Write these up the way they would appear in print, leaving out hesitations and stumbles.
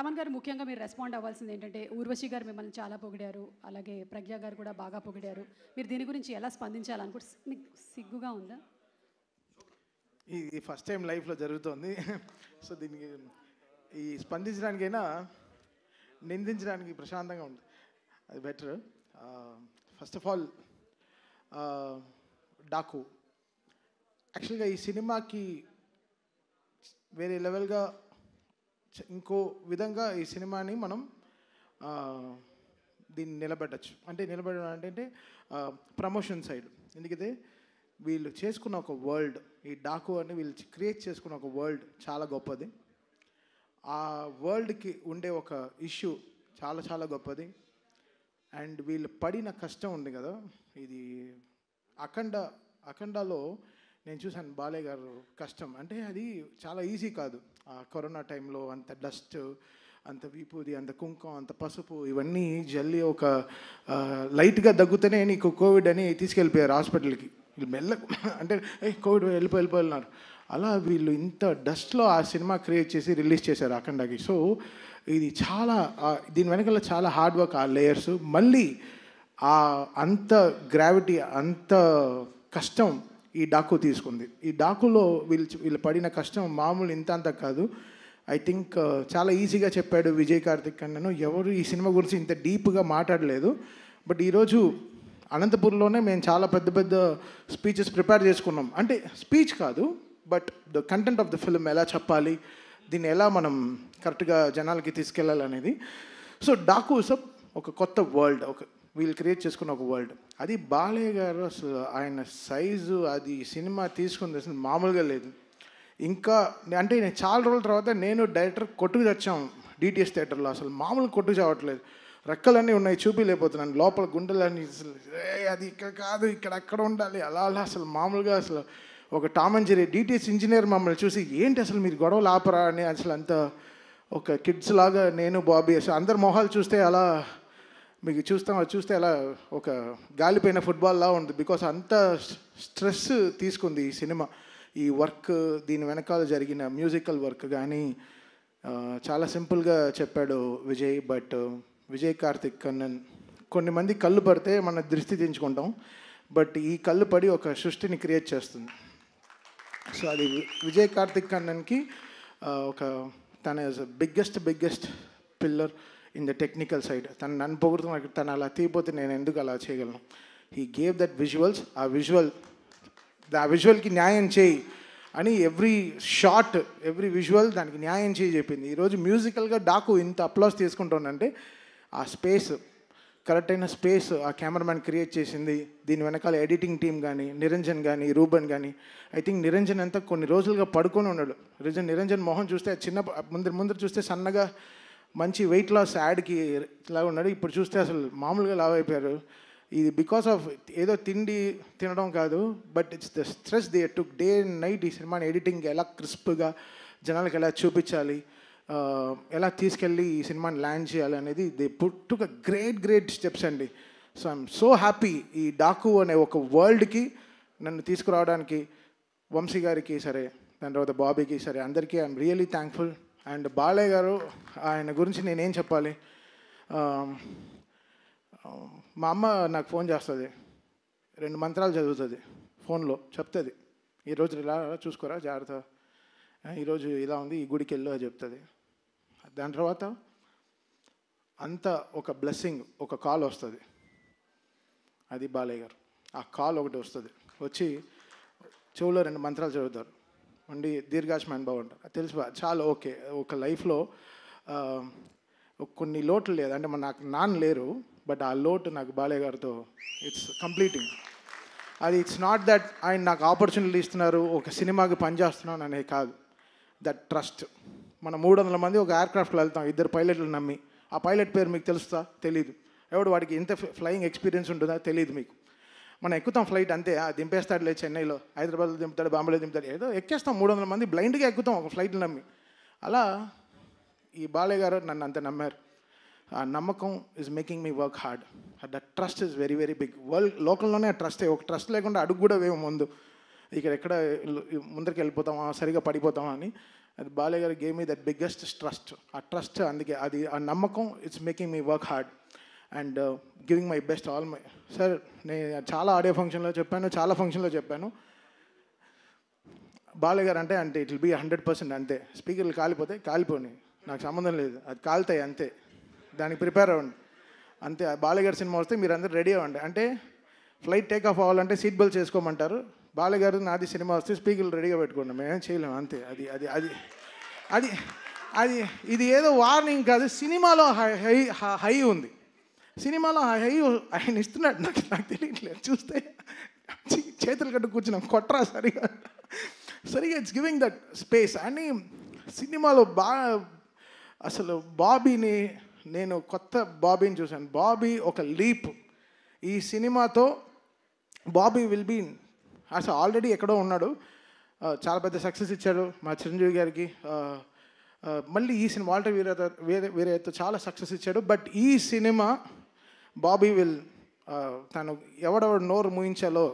తమన్ గారు ముఖ్యంగా మీరు రెస్పాండ్ అవ్వాల్సింది ఏంటంటే, ఊర్వశి గారు మిమ్మల్ని చాలా పొగిడారు, అలాగే ప్రజ్ఞ గారు కూడా బాగా పొగిడారు. మీరు దీని గురించి ఎలా స్పందించాలనుకుంటే మీకు సిగ్గుగా ఉందా? ఇది ఫస్ట్ టైం లైఫ్లో జరుగుతోంది. సో దీనికి ఈ స్పందించడానికైనా నిందించడానికి ప్రశాంతంగా ఉంది, అది better. First of all Daaku యాక్చువల్గా ఈ సినిమాకి వేరే లెవెల్గా ఇంకో విధంగా ఈ సినిమాని మనం దీన్ని నిలబెట్టచ్చు. అంటే నిలబెట్టడం అంటే ప్రమోషన్ సైడ్. ఎందుకంటే వీళ్ళు చేసుకున్న ఒక వరల్డ్, ఈ డాకు అని వీళ్ళు క్రియేట్ చేసుకున్న ఒక వరల్డ్ చాలా గొప్పది. ఆ వరల్డ్కి ఉండే ఒక ఇష్యూ చాలా చాలా గొప్పది. అండ్ వీళ్ళు పడిన కష్టం ఉంది కదా, ఇది అఖండాలో నేను చూశాను బాలయ్య గారు కష్టం. అంటే అది చాలా ఈజీ కాదు. ఆ కరోనా టైంలో అంత డస్ట్, అంత విభూది, అంత కుంకుమ, అంత పసుపు, ఇవన్నీ జల్లి ఒక లైట్గా దగ్గుతూనే నీకు కోవిడ్ అని తీసుకెళ్ళిపోయారు హాస్పిటల్కి. వీళ్ళు అంటే కోవిడ్ వెళ్ళిపోయినారు. అలా వీళ్ళు ఇంత డస్ట్లో ఆ సినిమా క్రియేట్ చేసి రిలీజ్ చేశారు అఖండాకి. సో ఇది చాలా దీని వెనకాల చాలా హార్డ్ వర్క్, ఆ లేయర్స్. మళ్ళీ అంత గ్రావిటీ, అంత కష్టం ఈ డాకు తీసుకుంది. ఈ డాకులో వీళ్ళు పడిన కష్టం మామూలు ఇంత అంత కాదు. ఐ థింక్ చాలా ఈజీగా చెప్పాడు విజయ్ కార్తిక్ అన్నను. ఎవరు ఈ సినిమా గురించి ఇంత డీప్గా మాట్లాడలేదు. బట్ ఈరోజు అనంతపూర్లోనే మేము చాలా పెద్ద పెద్ద స్పీచెస్ ప్రిపేర్ చేసుకున్నాం. అంటే స్పీచ్ కాదు, but the content of the film ఎలా చెప్పాలి, దీన్ని ఎలా మనం కరెక్ట్గా జనాలకి తీసుకెళ్ళాలనేది. సో డాకు ఒక కొత్త వరల్డ్, వీళ్ళు క్రియేట్ చేసుకున్న ఒక వరల్డ్. అది బాలయ్య గారు అసలు ఆయన సైజు, అది సినిమా తీసుకుంది అసలు మామూలుగా లేదు. ఇంకా అంటే నేను చాలా రోజుల తర్వాత నేను డైరెక్టర్ కొట్టుకు తెచ్చాం డిటిఎస్ థియేటర్లో. అసలు మామూలు కొట్టుకు చావట్లేదు, రెక్కలన్నీ ఉన్నాయి, చూపిలేకపోతున్నాను, లోపల గుండెలన్నీ అసలు అది ఇక్కడ కాదు, ఇక్కడ అక్కడ ఉండాలి, అలా అసలు మామూలుగా అసలు ఒక Tom and Jerry DTS engineer మమ్మల్ని చూసి ఏంటి అసలు మీరు గొడవలు ఆపరా అని అసలు అంత ఒక కిడ్స్ లాగా నేను బాబీ అసలు అందరి మొహాలు చూస్తే అలా మీకు చూస్తే అలా ఒక గాలిపోయిన ఫుట్బాల్లా ఉంది. బికాస్ అంత స్ట్రెస్ తీసుకుంది ఈ సినిమా. ఈ వర్క్, దీని వెనకాల జరిగిన మ్యూజికల్ వర్క్ కానీ చాలా సింపుల్గా చెప్పాడు విజయ్. బట్ విజయ్ కార్తిక్ కన్నన్ కొన్ని మంది కళ్ళు పడితే మన దృష్టి దించుకుంటాం, బట్ ఈ కళ్ళు పడి ఒక సృష్టిని క్రియేట్ చేస్తుంది. సో అది విజయ్ కార్తిక్ కన్నన్కి ఒక తన biggest pillar in the technical side. నన్ను పొగుడుతున్న తను అలా తీయపోతే నేను ఎందుకు అలా చేయగలను. He gave that visuals. ఆ విజువల్కి న్యాయం చేయి అని ఎవ్రీ షాట్, ఎవ్రీ విజువల్ దానికి న్యాయం చేయి చెప్పింది. ఈరోజు మ్యూజికల్గా డాకు ఇంత అప్లాస్ తీసుకుంటుందంటే ఆ స్పేస్, కరెక్ట్ అయిన స్పేస్ ఆ కెమెరామ్యాన్ క్రియేట్ చేసింది. దీని వెనకాల ఎడిటింగ్ టీమ్ కానీ, నిరంజన్ కానీ, రూబన్ కానీ. ఐ థింక్ నిరంజన్ అంతా కొన్ని రోజులుగా పడుకొని ఉన్నాడు. నిరంజన్ మొహం చూస్తే చిన్న ముందర చూస్తే సన్నగా మంచి వెయిట్ లాస్ యాడ్కి ఇలా ఉన్నాడు. ఇప్పుడు చూస్తే అసలు మామూలుగా లావ్ అయిపోయారు. ఇది బికాస్ ఆఫ్ ఏదో తిండి తినడం కాదు, but it's the stress they took day and night. ఈ సినిమాని ఎడిటింగ్ ఎలా క్రిస్ప్గా జనాలకు ఎలా చూపించాలి, ఎలా తీసుకెళ్ళి ఈ సినిమాని ల్యాండ్ చేయాలి అనేది they took a great steps అండి. సో ఐఎమ్ సో హ్యాపీ ఈ డాకు అనే ఒక వరల్డ్కి నన్ను తీసుకురావడానికి వంశీ గారికి సరే, దాని తర్వాత బాబీకి సరే, అందరికీ I'm really thankful. And Balayya గారు, ఆయన గురించి నేనేం చెప్పాలి. మా అమ్మ నాకు ఫోన్ చేస్తుంది, 2 మంత్రాలు చదువుతుంది ఫోన్లో, చెప్తుంది ఈరోజు ఇలా చూసుకోరా జాగ్రత్త, ఈరోజు ఇలా ఉంది, ఈ గుడికి వెళ్ళు అని చెప్తుంది. దాని తర్వాత అంత ఒక బ్లెస్సింగ్, ఒక కాల్ వస్తుంది, అది బాలయ్య గారు. ఆ కాల్ ఒకటి వస్తుంది, వచ్చి చెవులో 2 మంత్రాలు చదువుతారు, ఉండి దీర్ఘాయుష్మాన్ భవ అంటారు. తెలుసు చాలా ఓకే. ఒక లైఫ్లో కొన్ని లోట్లు లేదు, అంటే నాకు నాన్న లేరు, బట్ ఆ లోటు నాకు బాలయ్య గారితో ఇట్స్ కంప్లీటింగ్. అది ఇట్స్ నాట్ దట్ ఆయన నాకు ఆపర్చునిటీ ఇస్తున్నారు, ఒక సినిమాకి పనిచేస్తున్నాను అనేది కాదు. That trust. మన 300 మంది ఒక ఎయిర్క్రాఫ్ట్లో వెళ్తాం, 2 పైలట్లు నమ్మి. ఆ పైలట్ పేరు మీకు తెలుస్తా? తెలీదు. ఎవడు వాడికి ఎంత ఫ్లయింగ్ ఎక్స్పీరియన్స్ ఉంటుందా తెలియదు మీకు. మనం ఎక్కుతాం ఫ్లైట్ అంతే, దింపేస్తాడులే చెన్నైలో, హైదరాబాద్లో దింపుతాడు, బాంబేలో దింపుతాడు, ఏదో ఎక్కేస్తాం. 300 మంది బ్లైండ్గా ఎక్కుతాం ఒక ఫ్లైట్లు నమ్మి. అలా ఈ బాలయ్య గారు నన్ను అంత నమ్మారు. ఆ నమ్మకం is making me work hard. That trust is very very big. లోకల్లోనే ఆ ట్రస్టే. ఒక ట్రస్ట్ లేకుండా అడుగు కూడా వేము ముందు. ఇక్కడ ఎక్కడ ముందరికి వెళ్ళిపోతామా, సరిగా పడిపోతామా అని. అది బాలయ్య గారు game me that biggest trust. ఆ ట్రస్ట్ అందుకే అది ఆ నమ్మకం it's making me work hard and giving my best all my. Sir నేను చాలా ఆడియో ఫంక్షన్లో చెప్పాను, చాలా ఫంక్షన్లో చెప్పాను, బాలయ్య గారు అంటే ఇట్ విల్ బీ 100% అంతే. స్పీకర్లు కాలిపోతే కాలిపోయి, నాకు సంబంధం లేదు, అది కాలుతాయి అంతే, దానికి ప్రిపేర్ అవ్వండి అంతే. బాలయ్య గారి సినిమా వస్తే మీరు అందరూ రెడీ అవ్వండి. అంటే ఫ్లైట్ టేక్ ఆఫ్ అవ్వాలంటే సీట్ బెల్ట్ చేసుకోమంటారు, బాలయ్య గారు నాది సినిమా వస్తే స్పీకర్లు రెడీగా పెట్టుకోండి, మేమేం చేయలేము అంతే. అది అది అది అది అది ఇది ఏదో వార్నింగ్ కాదు, సినిమాలో హై ఉంది, సినిమాలో హై ఆయన ఇస్తున్నాడు. నాకు తెలియట్లేదు, చూస్తే చేతులు కట్టు కూర్చున్నాం, కొట్రా సరిగా ఇట్స్ గివింగ్ దట్ స్పేస్. అని సినిమాలో అసలు బాబీని నేను కొత్త బాబీని చూశాను. బాబీ ఒక లీప్. ఈ సినిమాతో బాబీ విల్ బీ అసలు ఆల్రెడీ ఎక్కడో ఉన్నాడు, చాలా పెద్ద సక్సెస్ ఇచ్చాడు మా చిరంజీవి గారికి. మళ్ళీ ఈ సినిమా వాల్టర్ వీరయ్యతో చాలా సక్సెస్ ఇచ్చాడు. బట్ ఈ సినిమా బాబీ విల్ తను ఎవడెవడు నోరు మూయించాలో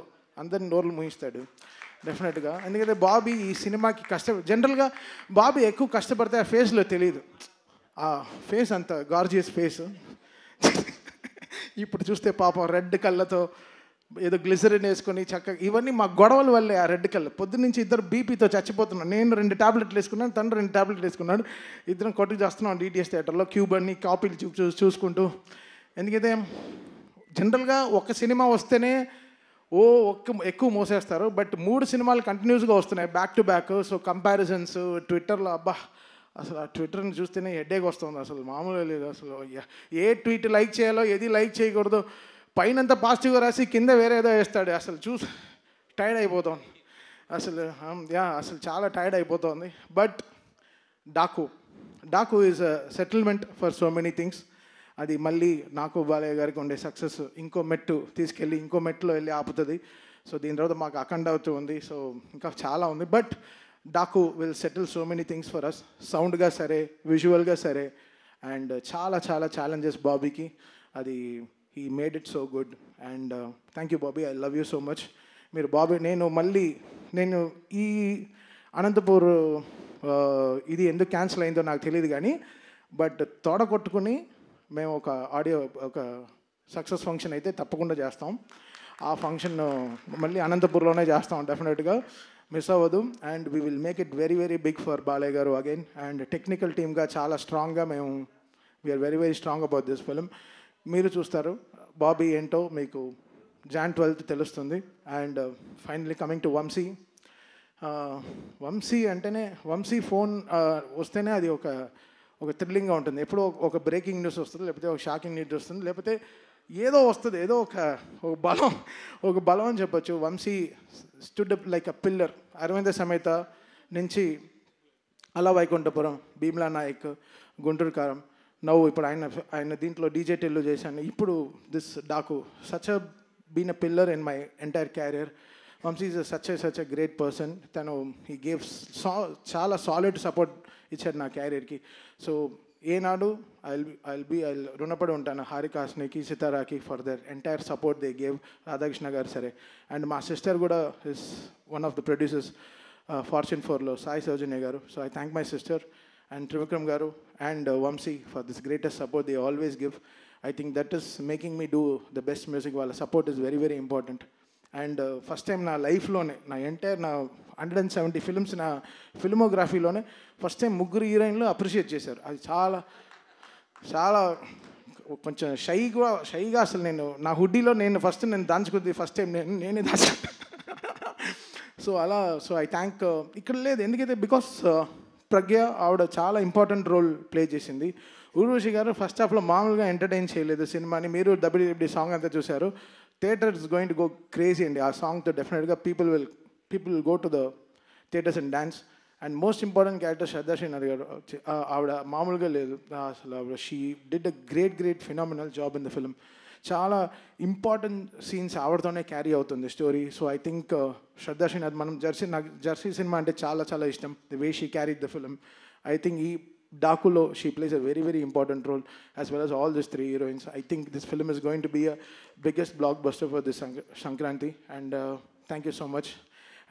అందరిని నోర్లు మూయిస్తాడు డెఫినెట్గా. ఎందుకంటే బాబీ ఈ సినిమాకి జనరల్గా బాబీ ఎక్కువ కష్టపడితే ఆ ఫేస్లో తెలియదు, ఆ ఫేస్ అంత గార్జియస్ ఫేస్. ఇప్పుడు చూస్తే పాపం రెడ్ కళ్ళతో ఏదో గ్లిసరిన్ వేసుకొని చక్కగా, ఇవన్నీ మా గొడవల వల్లే. ఆ రెడ్ కళ్ళు పొద్దున్నుంచి ఇద్దరు బీపీతో చచ్చిపోతున్నాను. నేను 2 టాబ్లెట్లు వేసుకున్నాను, తను 2 టాబ్లెట్లు వేసుకున్నాడు, ఇద్దరం కొట్టుకు చేస్తున్నాం డిటిఎస్ థియేటర్లో క్యూబ్ అన్ని కాపీలు చూసుకుంటూ. ఎందుకైతే జనరల్గా ఒక సినిమా వస్తేనే ఎక్కువ మోసేస్తారు, బట్ 3 సినిమాలు కంటిన్యూస్గా వస్తున్నాయి back to back. So comparisons ట్విట్టర్లో, అబ్బా అసలు ఆ ట్విట్టర్ని చూస్తేనే హెడ్ఏక్ వస్తుంది, అసలు మామూలుగా లేదు. అసలు ఏ ట్వీట్ లైక్ చేయాలో ఏది లైక్ చేయకూడదు, పైనంతా పాజిటివ్గా రాసి కింద వేరే ఏదో వేస్తాడు, అసలు చూసి టైర్డ్ అయిపోతాం అసలు. అసలు చాలా టైర్డ్ అయిపోతుంది. But Daaku is a settlement for so many things. అది మళ్ళీ నాకు బాలయ్య గారికి ఉండే సక్సెస్ ఇంకో మెట్టు తీసుకెళ్ళి ఇంకో మెట్టులో వెళ్ళి ఆపుతుంది. సో దీని తర్వాత మాకు అఖండ అవుతూ ఉంది, సో ఇంకా చాలా ఉంది. But Daaku will settle so many things for us, సౌండ్గా సరే, విజువల్గా సరే. అండ్ చాలా చాలా ఛాలెంజెస్ బాబీకి, అది he made it so good. And thank you Bobby, I love you so much. మీరు బాబీ, నేను ఈ అనంతపూర్ ఇది ఎందుకు క్యాన్సిల్ అయిందో నాకు తెలియదు కానీ, బట్ తోడ కొట్టుకుని మేము ఒక సక్సెస్ ఫంక్షన్ అయితే తప్పకుండా చేస్తాం. ఆ ఫంక్షన్ మళ్ళీ అనంతపూర్లోనే చేస్తాం డెఫినెట్గా, మిస్ అవ్వదు. And we will make it very very big for Balayya garu again. And technical టీమ్గా చాలా స్ట్రాంగ్గా మేము we're very very strong about this film. మీరు చూస్తారు బాబీ ఏంటో మీకు Jan 12th తెలుస్తుంది. And finally coming to Vamsi అంటేనే, వంశీ ఫోన్ వస్తేనే అది ఒక థ్రిల్లింగ్గా ఉంటుంది. ఎప్పుడో ఒక బ్రేకింగ్ న్యూస్ వస్తుంది, లేకపోతే ఒక షాకింగ్ న్యూస్ వస్తుంది, లేకపోతే ఏదో వస్తుంది, ఏదో ఒక బలం అని చెప్పొచ్చు. Vamsi stood up like a pillar. Aravinda Sametha నుంచి అలా వైకుంఠపురం, భీమ్లా నాయక్, గుంటూరు కారం, నవ్వు ఇప్పుడు ఆయన దీంట్లో డీజే టెల్లు చేశాను, ఇప్పుడు this Daaku. Such a been a pillar in my entire career. Vamsi is such a great person. తను హీ గేవ్ చాలా సాలిడ్ సపోర్ట్ ఇచ్చాడు నా క్యారియర్కి. సో ఏనాడు ఐ రుణపడి ఉంటాను హారికాస్నికి, సితారాకి for their entire support they gave. Radhakrishna garu సరే, అండ్ మా సిస్టర్ కూడా is one of the producers Fortune 4లో, Sai Soujanya garu. So I thank my sister and Trivikram garu and Vamsi for this greatest support they always give. I think that is making me do the best music. వాళ్ళ support is very very important. And first time నా లైఫ్లోనే, నా entire నా 170 films నా ఫిల్మోగ్రఫీలోనే first time 3 హీరోయిన్లు appreciate చేశారు. అది చాలా చాలా కొంచెం షైగా అసలు నేను నా హుడ్డీలో నేను దాచుకుంది ఫస్ట్ టైం నేనే దాచుకుంటాను. సో ఐ థ్యాంక్, ఇక్కడ లేదు ఎందుకైతే బికాస్ ప్రజ్ఞ ఆవిడ చాలా ఇంపార్టెంట్ రోల్ ప్లే చేసింది. ఊర్వశి గారు ఫస్ట్ హాఫ్లో మామూలుగా ఎంటర్టైన్ చేయలేదు సినిమాని. మీరు డబ్ల్యూడబ్ల్యూ సాంగ్ అంతా చూశారు, theatre is going to go crazy అండి ఆ సాంగ్తో. డెఫినెట్గా people will go to the theatres and dance. And most important character Shraddha Srinath garu, ఆవిడ మామూలుగా లేదు అసలు. ఆవిడ she did a great phenomenal job in the film. చాలా ఇంపార్టెంట్ సీన్స్ ఆవిడతోనే క్యారీ అవుతుంది story. So I think Shraddha Srinath, నాకు జెర్సీ సినిమా అంటే చాలా ఇష్టం, the way she carried the film. I think ఈ డాకులో she plays a very very important role as well as all these 3 heroines. I think this film is going to be a biggest blockbuster for this Sankranti. And thank you so much.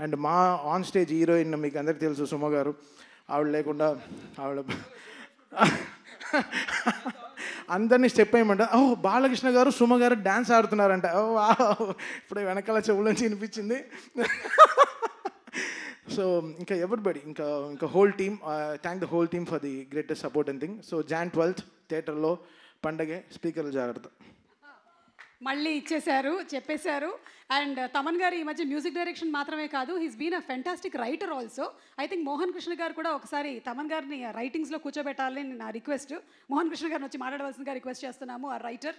And మా on stage heroine మీకు అందరికీ తెలుసు సుమ గారు. ఆవిడ లేకుండా ఆవిడ అందరినీ step వేయమంట. ఓ బాలకృష్ణ గారు సుమ గారు డ్యాన్స్ ఆడుతున్నారంట. ఓ ఇప్పుడే వెనకాల చెవుల నుంచి వినిపించింది. సో ఇంకా ఎవ్రీబడి ఇంకా whole team, thank the whole team for the greatest support and thing. So Jan 12th థియేటర్లో పండగే, స్పీకర్లు జాగ్రత్త. మళ్ళీ ఇచ్చేశారు, చెప్పేశారు. అండ్ తమన్ గారు ఈ మధ్య మ్యూజిక్ డైరెక్షన్ మాత్రమే కాదు, he's been a fantastic writer also. I think Mohan Krishna garu కూడా ఒకసారి తమన్ గారిని రైటింగ్స్లో కూర్చోబెట్టాలని నా రిక్వెస్ట్. మోహన్ కృష్ణ గారిని వచ్చి మాట్లాడవలసిందిగా రిక్వెస్ట్ చేస్తున్నాము, ఆ రైటర్.